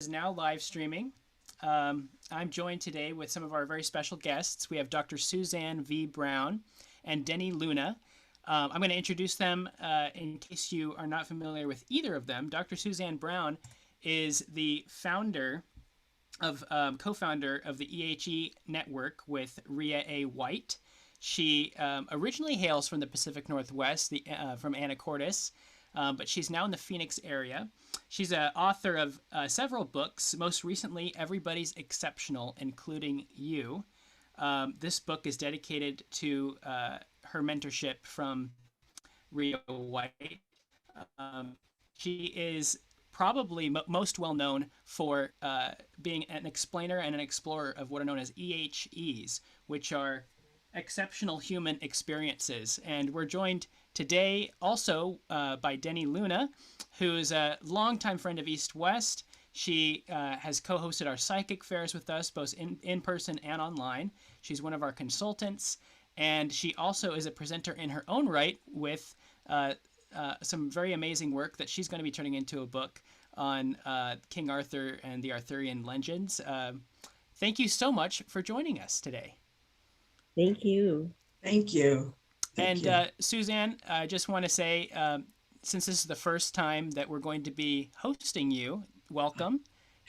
is now live streaming. I'm joined today with some of our very special guests. We have Dr. Suzanne V. Brown and Deni Luna. I'm going to introduce them in case you are not familiar with either of them. Dr. Suzanne Brown is the founder of co-founder of the EHE network with Rhea A. White. She originally hails from the Pacific Northwest, from Anacortes, but she's now in the Phoenix area. She's an author of several books, most recently Everybody's Exceptional, Including You. This book is dedicated to her mentorship from Rhea White. She is probably most well known for being an explainer and an explorer of what are known as EHEs, which are exceptional human experiences. And we're joined today also by Deni Luna, who's a longtime friend of East West. She has co-hosted our psychic fairs with us, both in person and online. She's one of our consultants, and she also is a presenter in her own right with some very amazing work that she's going to be turning into a book on King Arthur and the Arthurian legends. Thank you so much for joining us today. Thank you. Thank you. Thank you. Suzanne, I just want to say, since this is the first time that we're going to be hosting you, welcome.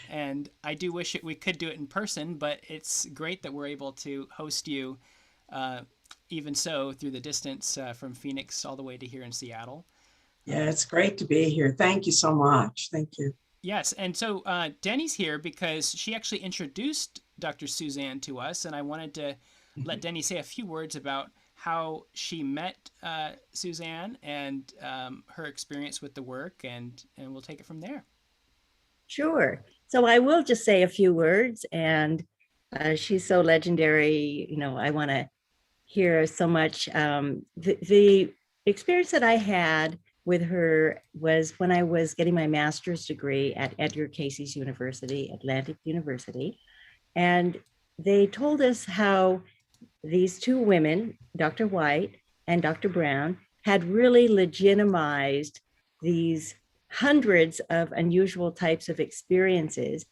And I do wish we could do it in person, but it's great that we're able to host you, even so, through the distance from Phoenix all the way to here in Seattle. Yeah, it's great to be here. Thank you so much. Thank you. Yes, and so Deni's here because she actually introduced Dr. Suzanne to us, and I wanted to let Deni say a few words about how she met Suzanne and her experience with the work, and we'll take it from there. Sure. So I will just say a few words, and she's so legendary. I want to hear so much. The experience that I had with her was when I was getting my master's degree at Edgar Cayce's University, Atlantic University. And they told us how these two women, Dr. White and Dr. Brown, had really legitimized these hundreds of unusual types of experiences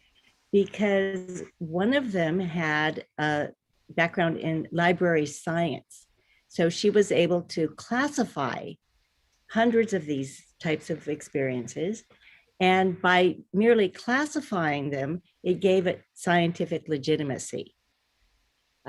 because one of them had a background in library science. So she was able to classify hundreds of these types of experiences. And by merely classifying them, it gave it scientific legitimacy.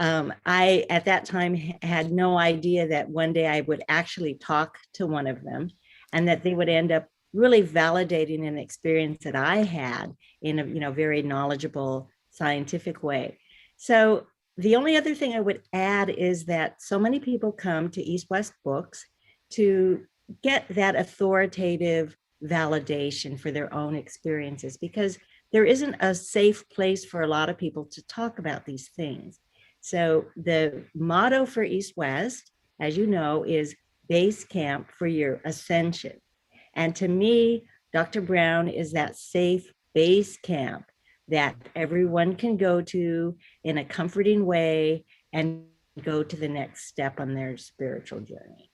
I, at that time, had no idea that one day I would actually talk to one of them and that they would end up really validating an experience that I had in a very knowledgeable scientific way. So the only other thing I would add is that so many people come to East West Books to get that authoritative validation for their own experiences because there isn't a safe place for a lot of people to talk about these things. So the motto for East West, as you know, is base camp for your ascension. And to me, Dr. Brown is that safe base camp that everyone can go to in a comforting way and go to the next step on their spiritual journey.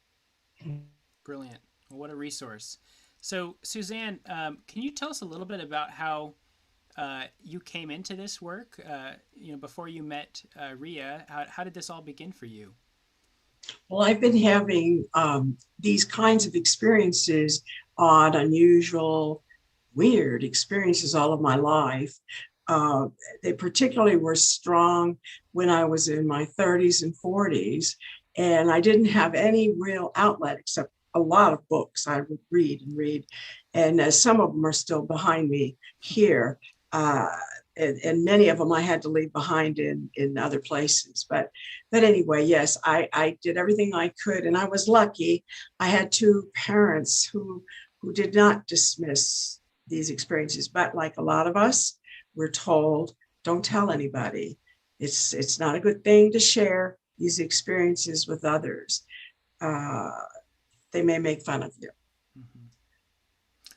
Brilliant. Well, what a resource. So, Suzanne, can you tell us a little bit about how you came into this work? Before you met Rhea, how did this all begin for you? Well, I've been having these kinds of experiences, odd, unusual, weird experiences all of my life. They particularly were strong when I was in my 30s and 40s, and I didn't have any real outlet except a lot of books I would read and read. And some of them are still behind me here. And many of them I had to leave behind in other places. But anyway, yes, I did everything I could. And I was lucky. I had two parents who did not dismiss these experiences. But like a lot of us, we're told, don't tell anybody. It's not a good thing to share these experiences with others. They may make fun of you. Mm-hmm.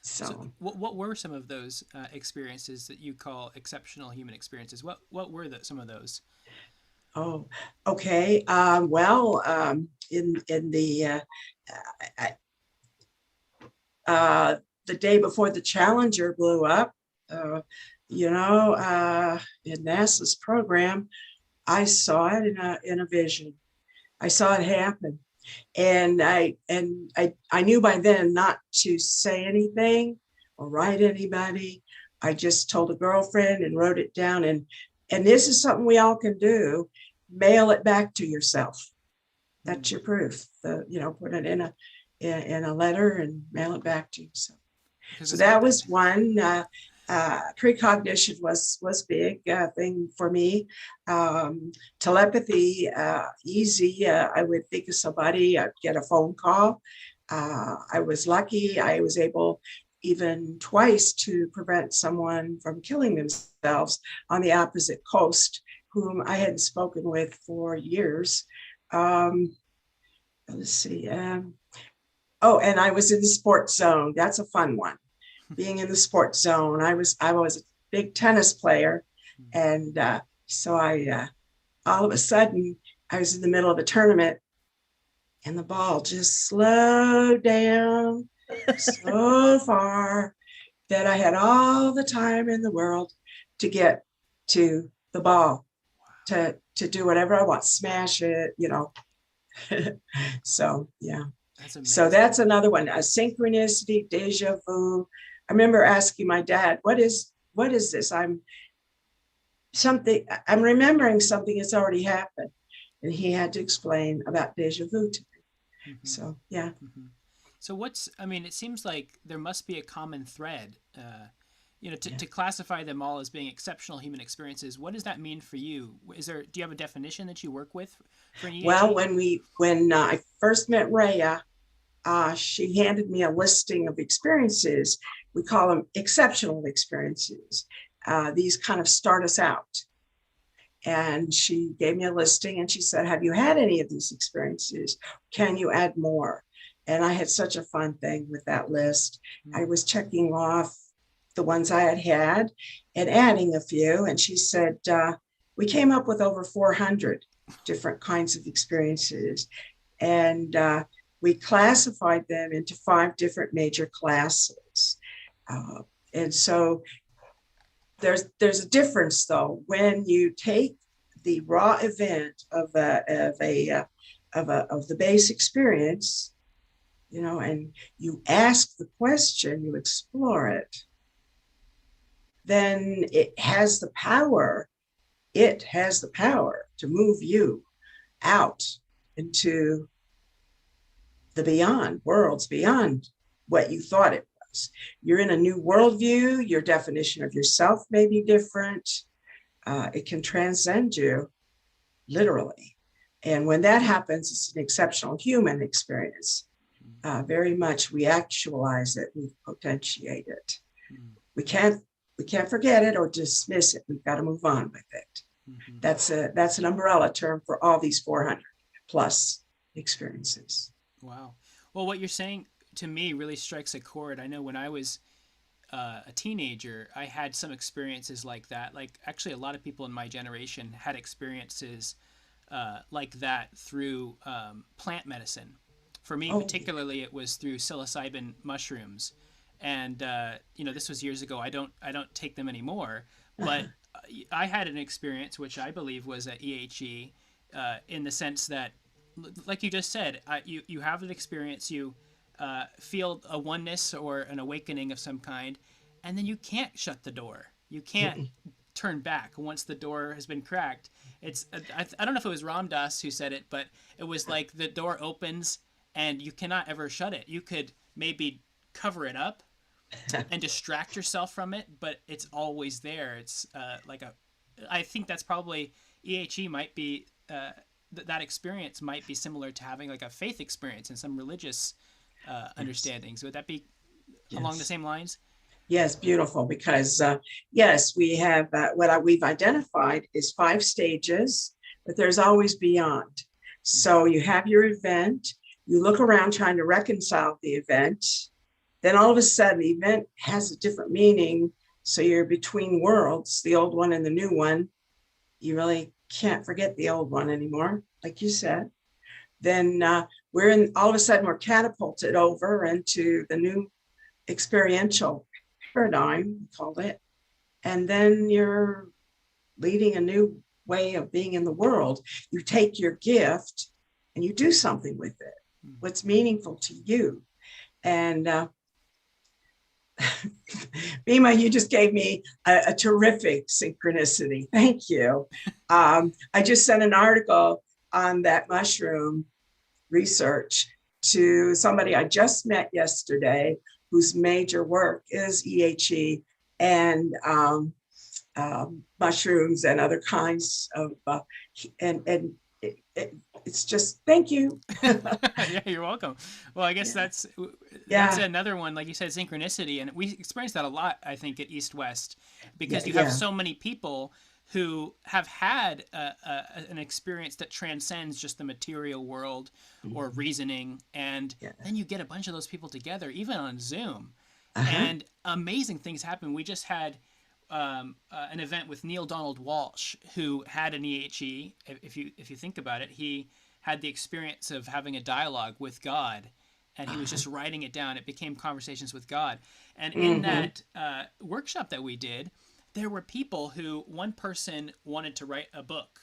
So what were some of those experiences that you call exceptional human experiences? What were some of those? Oh, okay. In the day before the Challenger blew up, in NASA's program, I saw it in a vision. I saw it happen. And I knew by then not to say anything or write anybody. I just told a girlfriend and wrote it down. And this is something we all can do. Mail it back to yourself. That's your proof. Put it in a letter and mail it back to yourself. So that was one. Precognition was big thing for me. Telepathy, easy. I would think of somebody, I'd get a phone call. I was lucky. I was able even twice to prevent someone from killing themselves on the opposite coast, whom I hadn't spoken with for years. Let's see. And I was in the sports zone. That's a fun one. Being in the sports zone. I was a big tennis player. And so I all of a sudden, I was in the middle of a tournament and the ball just slowed down so far that I had all the time in the world to get to the ball, to do whatever I want, smash it, So, yeah. So that's another one, a synchronicity, deja vu. I remember asking my dad, what is this? I'm remembering something that's already happened. And he had to explain about deja vu to me. Mm-hmm. So, yeah. Mm-hmm. So it seems like there must be a common thread, to classify them all as being exceptional human experiences. What does that mean for you? Do you have a definition that you work with for an EAG? Well, when I first met Rhea, she handed me a listing of experiences. We call them exceptional experiences. These kind of start us out. And she gave me a listing and she said, have you had any of these experiences? Can you add more? And I had such a fun thing with that list. I was checking off the ones I had and adding a few. And she said, we came up with over 400 different kinds of experiences. And we classified them into 5 different major classes. And so there's a difference, though, when you take the raw event of the base experience, and you ask the question, you explore it, then it has the power to move you out into the beyond, worlds beyond what you thought it was. You're in a new worldview. Your definition of yourself may be different. It can transcend you, literally. And when that happens, it's an exceptional human experience. Very much we actualize it, we potentiate it. We can't forget it or dismiss it. We've got to move on with it. Mm-hmm. That's an umbrella term for all these 400 plus experiences. Wow. Well, what you're saying to me really strikes a chord. I know when I was a teenager, I had some experiences like that. Like, actually, a lot of people in my generation had experiences like that through plant medicine. For me, particularly, it was through psilocybin mushrooms. And, this was years ago. I don't take them anymore. But I had an experience, which I believe was at EHE, in the sense that, like you just said, you have an experience, you feel a oneness or an awakening of some kind, and then you can't shut the door. You can't turn back once the door has been cracked. I don't know if it was Ram Dass who said it, but it was like the door opens and you cannot ever shut it. You could maybe cover it up and distract yourself from it, but it's always there. It's I think that's probably EHE might be that experience might be similar to having like a faith experience and some religious understandings. Would that be along the same lines? Yes, beautiful. Because yes, we have what we've identified is 5 stages, but there's always beyond. So you have your event, you look around trying to reconcile the event. Then all of a sudden, the event has a different meaning. So you're between worlds, the old one and the new one. You really can't forget the old one anymore, like you said. Then all of a sudden, we're catapulted over into the new experiential paradigm, we called it. and then you're leading a new way of being in the world. You take your gift and you do something with it, what's meaningful to you. And Bhima, you just gave me a terrific synchronicity. Thank you. I just sent an article on that mushroom research to somebody I just met yesterday, whose major work is EHE and mushrooms and other kinds of, and it's just, thank you. Yeah, you're welcome. Well, I guess that's another one, like you said, synchronicity, and we experience that a lot, I think, at East West, because you have so many people who have had an experience that transcends just the material world or reasoning, and then you get a bunch of those people together, even on Zoom, and amazing things happen. We just had an event with Neil Donald Walsh, who had an EHE. If you think about it, he had the experience of having a dialogue with God, and he was just writing it down. It became conversations with God. And in that workshop that we did, there were people who, one person wanted to write a book,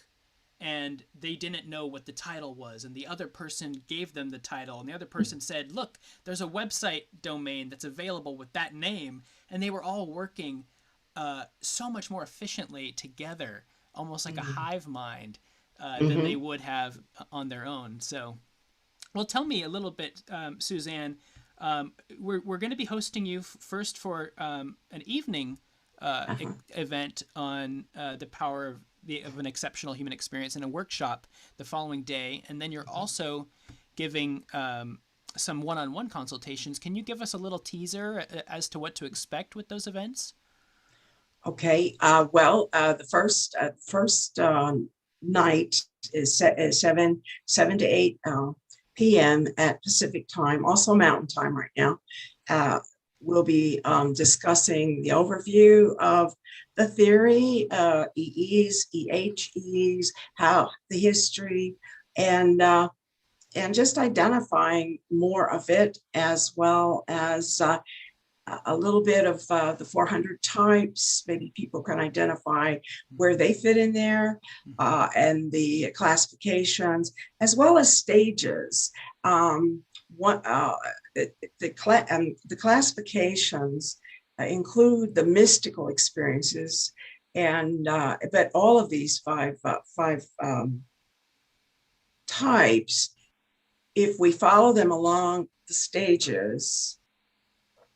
and they didn't know what the title was, and the other person gave them the title, and the other person said, look, there's a website domain that's available with that name, and they were all working so much more efficiently together, almost like a hive mind, than they would have on their own. So, well, tell me a little bit, Suzanne. We're going to be hosting you first for an evening event on the power of an exceptional human experience, and a workshop the following day, and then you're also giving some one-on-one consultations. Can you give us a little teaser as to what to expect with those events? Okay. The first night is set at 7 to 8 p.m. at Pacific time, also Mountain time right now. We'll be discussing the overview of the theory, EEs, EHEs, how the history, and just identifying more of it, as well as a little bit of the 400 types. Maybe people can identify where they fit in there, and the classifications, as well as stages. The classifications include the mystical experiences, and but all of these five types, if we follow them along the stages,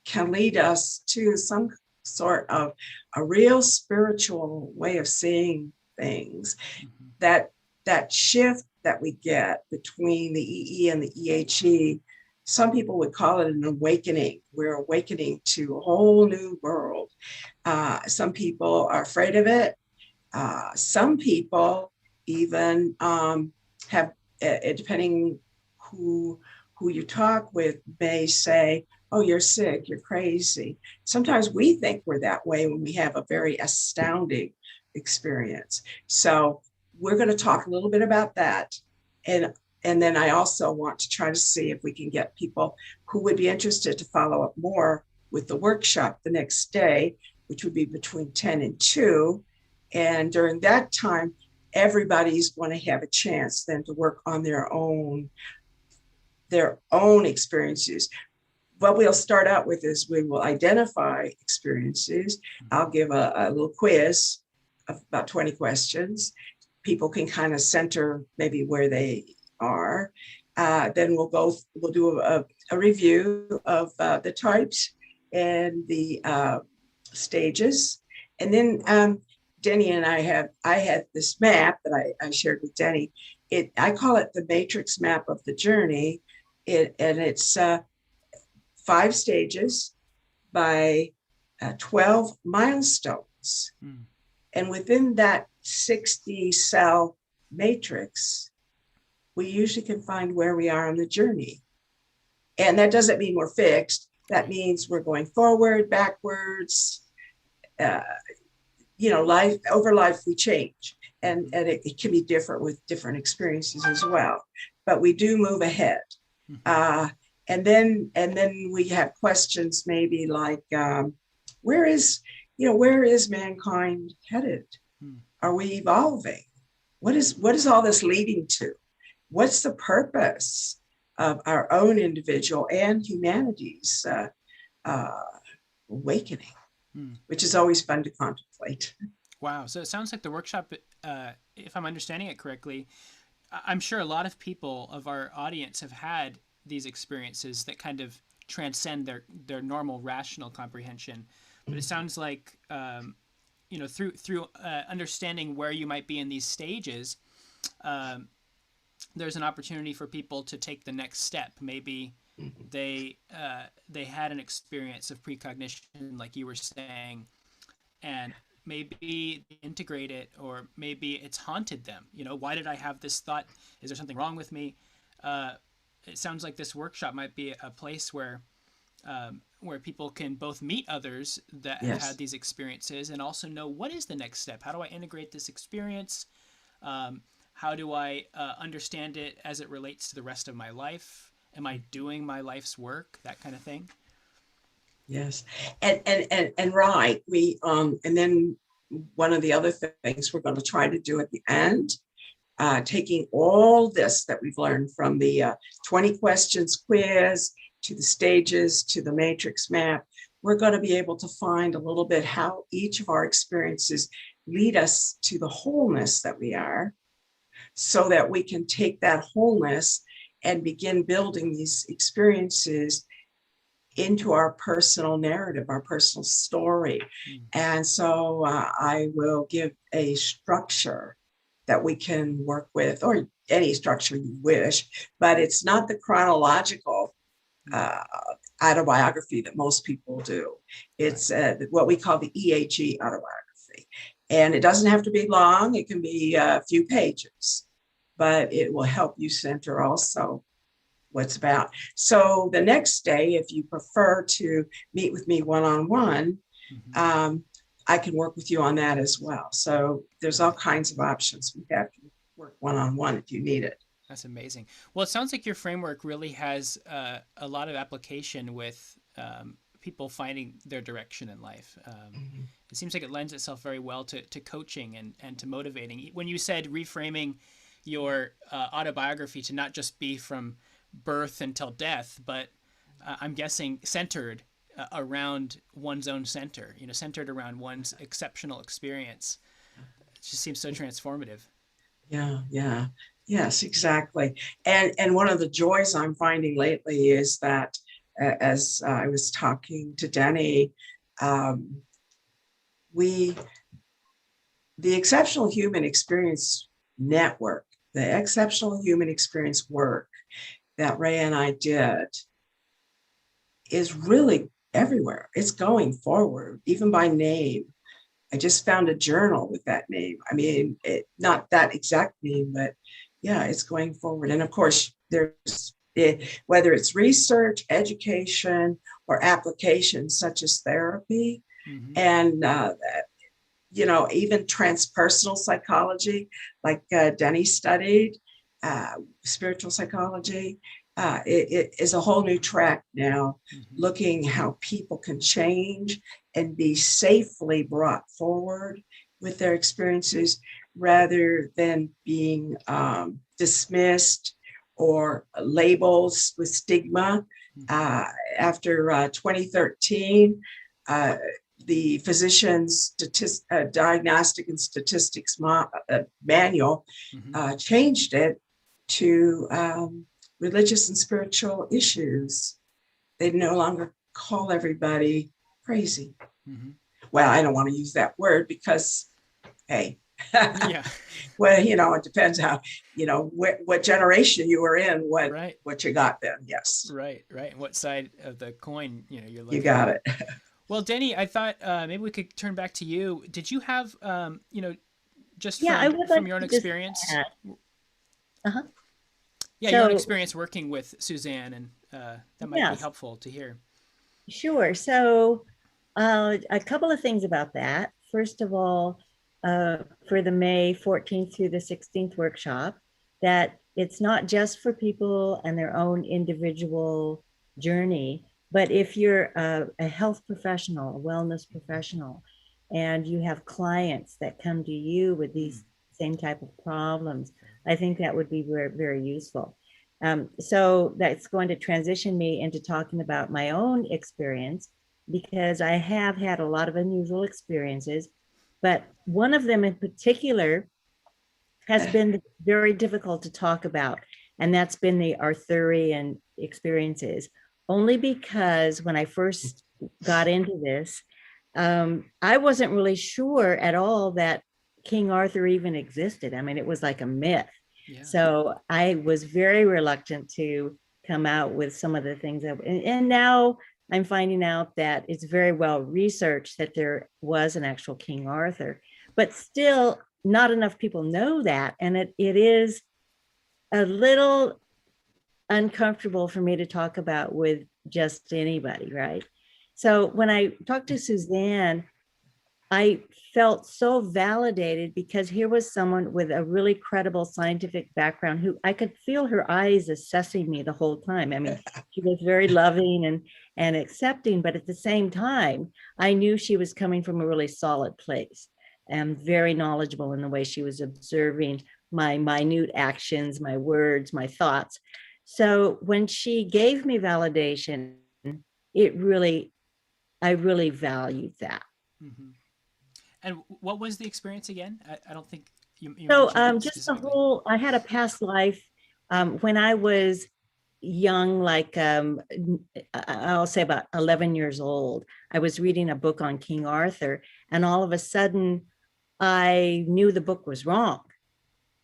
can lead us to some sort of a real spiritual way of seeing things. That shift that we get between the EE and the EHE, some people would call it an awakening. We're awakening to a whole new world. Some people are afraid of it. Some people even have, depending who you talk with, may say, oh, you're sick, you're crazy. Sometimes we think we're that way when we have a very astounding experience. So we're going to talk a little bit about that. And then I also want to try to see if we can get people who would be interested to follow up more with the workshop the next day, which would be between 10 and 2. And during that time, everybody's going to have a chance then to work on their own experiences. What we'll start out with is we will identify experiences. I'll give a little quiz of about 20 questions. People can kind of center maybe where they are. Then we'll do a review of the types and the stages. And then Deni and I had this map that I shared with Deni. I call it the matrix map of the journey. And it's 5 stages by 12 milestones. And within that 60 cell matrix, we usually can find where we are on the journey. And that doesn't mean we're fixed. That means we're going forward, backwards. Life over life, we change. And it can be different with different experiences as well. But we do move ahead. And then we have questions maybe like, where is where is mankind headed? Are we evolving? What is all this leading to? What's the purpose of our own individual and humanity's awakening, which is always fun to contemplate. Wow. So it sounds like the workshop, if I'm understanding it correctly, I'm sure a lot of people of our audience have had these experiences that kind of transcend their normal rational comprehension. But it sounds like, through understanding where you might be in these stages, there's an opportunity for people to take the next step. Maybe they had an experience of precognition, like you were saying, and maybe integrate it, or maybe it's haunted them. Why did I have this thought? Is there something wrong with me? It sounds like this workshop might be a place where people can both meet others that have had these experiences and also know what is the next step. How do I integrate this experience? How do I understand it as it relates to the rest of my life? Am I doing my life's work? That kind of thing. Yes, and right. We and then one of the other things we're going to try to do at the end, taking all this that we've learned from the 20 questions quiz to the stages to the matrix map, we're going to be able to find a little bit how each of our experiences lead us to the wholeness that we are, so that we can take that wholeness and begin building these experiences into our personal narrative, our personal story. And so I will give a structure that we can work with, or any structure you wish, but it's not the chronological autobiography that most people do. It's what we call the EHE autobiography. And it doesn't have to be long. It can be a few pages, but it will help you center also what's about. So the next day, if you prefer to meet with me one-on-one, I can work with you on that as well. So there's all kinds of options. We have to work one-on-one if you need it. That's amazing. Well, it sounds like your framework really has a lot of application with people finding their direction in life. It seems like it lends itself very well to coaching and to motivating. When you said reframing your autobiography to not just be from birth until death, but I'm guessing centered around one's own center, centered around one's exceptional experience. It just seems so transformative. Yeah. Yes, exactly. And one of the joys I'm finding lately is that as I was talking to Deni, the Exceptional Human Experience Network, the Exceptional Human Experience work that Ray and I did is really everywhere. It's going forward, even by name. I just found a journal with that name. I mean, not that exact name, but yeah, it's going forward. And of course, there's whether it's research, education, or applications such as therapy, and even transpersonal psychology, like Deni studied, spiritual psychology. It is a whole new track now, looking how people can change and be safely brought forward with their experiences rather than being dismissed or labels with stigma. After 2013, the Physician's Diagnostic and Statistics Manual changed it to religious and spiritual issues. They no longer call everybody crazy. Well, I don't want to use that word because, hey, well, it depends how, what generation you were in, what you got then. Yes. Right. What side of the coin, you're looking You got at. it. Well, Deni, I thought maybe we could turn back to you. Did you have, just from your own experience? Your own experience working with Suzanne, and that might be helpful to hear. Sure. So a couple of things about that. First of all, for the May 14th through the 16th workshop, that it's not just for people and their own individual journey, but if you're a health professional, a wellness professional, and you have clients that come to you with these same type of problems, I think that would be very, very useful. So that's going to transition me into talking about my own experience, because I have had a lot of unusual experiences, but one of them in particular has been very difficult to talk about, and that's been the Arthurian experiences. Only because when I first got into this, I wasn't really sure at all that King Arthur even existed. I mean, it was like a myth. Yeah. So I was very reluctant to come out with some of the things that, and now I'm finding out that it's very well researched that there was an actual King Arthur, but still not enough people know that. And it is a little uncomfortable for me to talk about with just anybody, right? So when I talked to Suzanne, I felt so validated, because here was someone with a really credible scientific background who I could feel her eyes assessing me the whole time. I mean, she was very loving and accepting, but at the same time, I knew she was coming from a really solid place and very knowledgeable in the way she was observing my minute actions, my words, my thoughts. So when she gave me validation, I really valued that. Mm-hmm. And what was the experience again? I don't think you So mentioned it just the specifically. whole, I had a past life when I was young, like I'll say about 11 years old. I was reading a book on King Arthur, and all of a sudden I knew the book was wrong,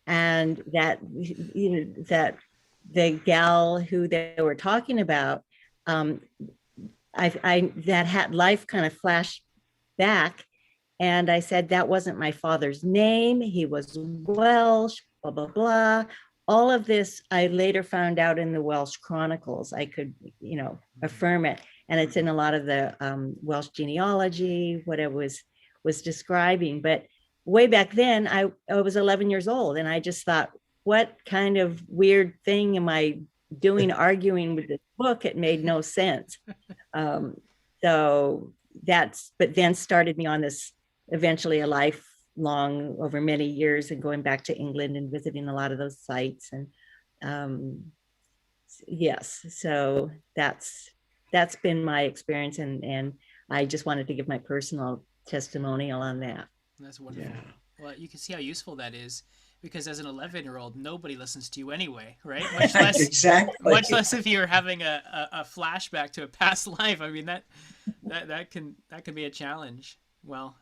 and that, you know, that the gal who they were talking about, um, I that had life kind of flashed back, and I said, that wasn't my father's name. He was Welsh, blah, blah, blah. All of this, I later found out in the Welsh Chronicles. I could, affirm it. And it's in a lot of the Welsh genealogy, what it was describing. But way back then, I was 11 years old, and I just thought, what kind of weird thing am I doing arguing with this book? It made no sense. Um, so but then started me on this, eventually a lifelong, over many years, and going back to England and visiting a lot of those sites. And yes, so that's been my experience, and I just wanted to give my personal testimonial on that. That's wonderful. Yeah. Well, you can see how useful that is, because as an 11-year-old, nobody listens to you anyway, right? Much less, Exactly. much less if you're having a flashback to a past life. I mean, that can be a challenge. Well,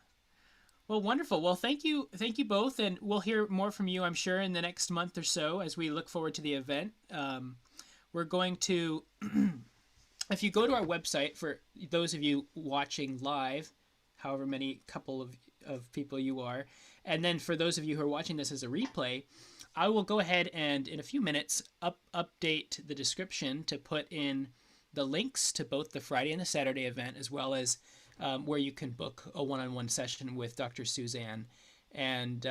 wonderful. Well, thank you both, and we'll hear more from you, I'm sure, in the next month or so as we look forward to the event. We're going to, if you go to our website, for those of you watching live, however many couple of people you are, and then for those of you who are watching this as a replay, I will go ahead and in a few minutes update the description to put in the links to both the Friday and the Saturday event, as well as where you can book a one-on-one session with Dr. Suzanne. And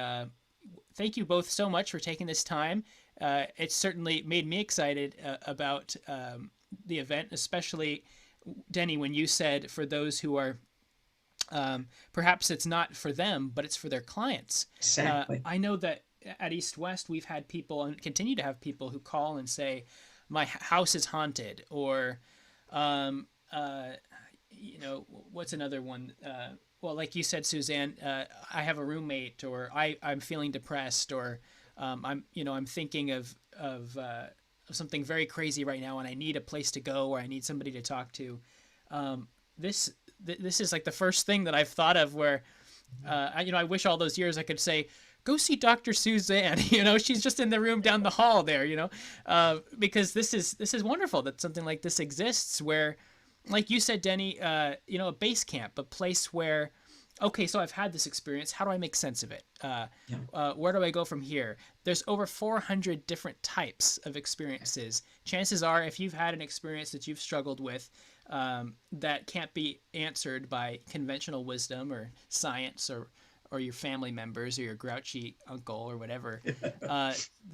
thank you both so much for taking this time. It certainly made me excited about the event, especially, Deni, when you said for those who are perhaps it's not for them, but it's for their clients. Exactly. I know that at East West, we've had people, and continue to have people, who call and say, my house is haunted, or what's another one? Well, like you said, Suzanne, I have a roommate, or I'm feeling depressed, or I'm thinking of something very crazy right now, and I need a place to go, or I need somebody to talk to. This is like the first thing that I've thought of where, I wish all those years I could say, go see Dr. Suzanne. She's just in the room down the hall there. Because this is wonderful that something like this exists, where, like you said, Deni, a base camp, a place where, okay, so I've had this experience. How do I make sense of it? Where do I go from here? There's over 400 different types of experiences. Chances are, if you've had an experience that you've struggled with, that can't be answered by conventional wisdom or science, or your family members, or your grouchy uncle, or whatever,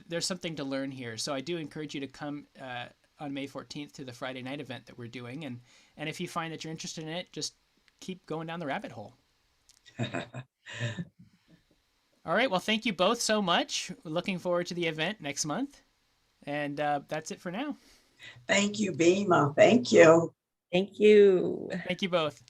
there's something to learn here. So I do encourage you to come on May 14th to the Friday night event that we're doing. And if you find that you're interested in it, just keep going down the rabbit hole. All right. Well, thank you both so much. Looking forward to the event next month. And that's it for now. Thank you, Bhima. Thank you. Thank you. Thank you both.